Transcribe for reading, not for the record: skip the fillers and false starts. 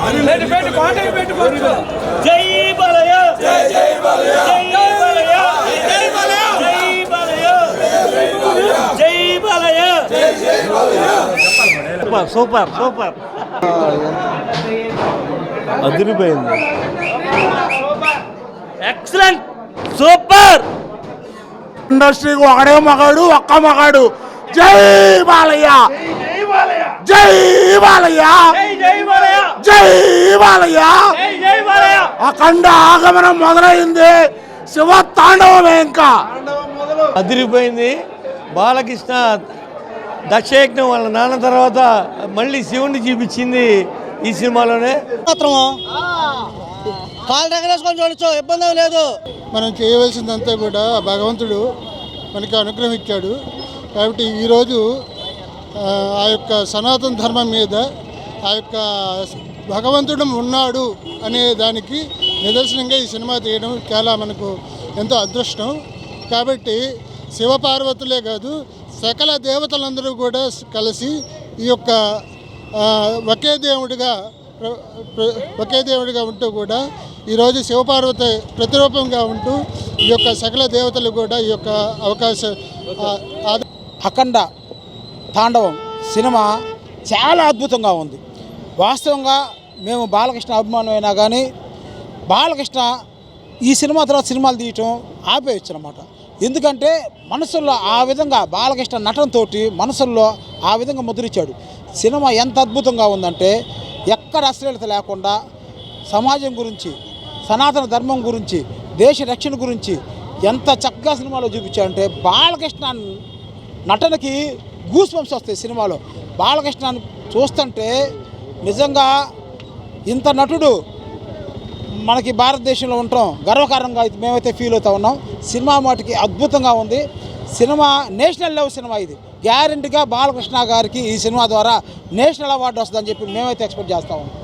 జై బాలయ్య జై బాలయ్య జై బాలయ్య జై బాలయ్య జై బాలయ్య జై బాలయ్య సూపర్ సూపర్ అదిరిపోయింది. Excellent super. ఇండస్ట్రీకి ఒకడే మగాడు, ఒక్క మగాడు. జై బాలయ్య జై బాలయ్య జై బాలయ్య. అఖండ ఆగమనం మొదలైంది. శివ తాండవమే ఇంకా అదిరిపోయింది. బాలకృష్ణ దక్షయజ్ఞం వాళ్ళ నాన్న తర్వాత మళ్ళీ శివుణ్ణి చూపించింది ఈ సినిమాలోనే. కాలు దగ్గరేసుకొని చూడొచ్చు, ఇబ్బంది లేదు. మనం చేయవలసిందంతా కూడా భగవంతుడు మనకి అనుగ్రహించాడు. కాబట్టి ఈరోజు ఆ యొక్క సనాతన ధర్మం మీద ఆ యొక్క భగవంతుడు ఉన్నాడు అనే దానికి నిదర్శనంగా ఈ సినిమా తీయడం చాలా మనకు ఎంతో అదృష్టం. కాబట్టి శివపార్వతులే కాదు, సకల దేవతలందరూ కూడా కలిసి ఈ యొక్క ఒకే దేవుడిగా ఉంటూ కూడా ఈరోజు శివపార్వతి ప్రతిరూపంగా ఉంటూ ఈ యొక్క సకల దేవతలు కూడా ఈ యొక్క అవకాశం. అఖండ తాండవం సినిమా చాలా అద్భుతంగా ఉంది. వాస్తవంగా మేము బాలకృష్ణ అభిమానం అయినా కానీ బాలకృష్ణ ఈ సినిమా తర్వాత సినిమాలు తీయటం ఆపేయచ్చు అన్నమాట. ఎందుకంటే మనసుల్లో ఆ విధంగా బాలకృష్ణ నటనతో మనసుల్లో ఆ విధంగా ముద్రించాడు. సినిమా ఎంత అద్భుతంగా ఉందంటే ఎక్కడ అశ్లీలత లేకుండా సమాజం గురించి, సనాతన ధర్మం గురించి, దేశ రక్షణ గురించి ఎంత చక్కగా సినిమాలో చూపించాడంటే బాలకృష్ణ నటనకి గూస్ బంప్స్ వస్తాయి సినిమాలో. బాలకృష్ణ చూస్తుంటే నిజంగా ఇంత నటుడు మనకి భారతదేశంలో ఉండటం గర్వకారణంగా మేమైతే ఫీల్ అవుతూ ఉన్నాం. సినిమా మాటికి అద్భుతంగా ఉంది. Cinema national level cinema. ఇది గ్యారెంటీగా బాలకృష్ణ గారికి ఈ సినిమా ద్వారా నేషనల్ అవార్డు వస్తుందని చెప్పి మేమైతే ఎక్స్పెక్ట్ చేస్తా ఉన్నాం.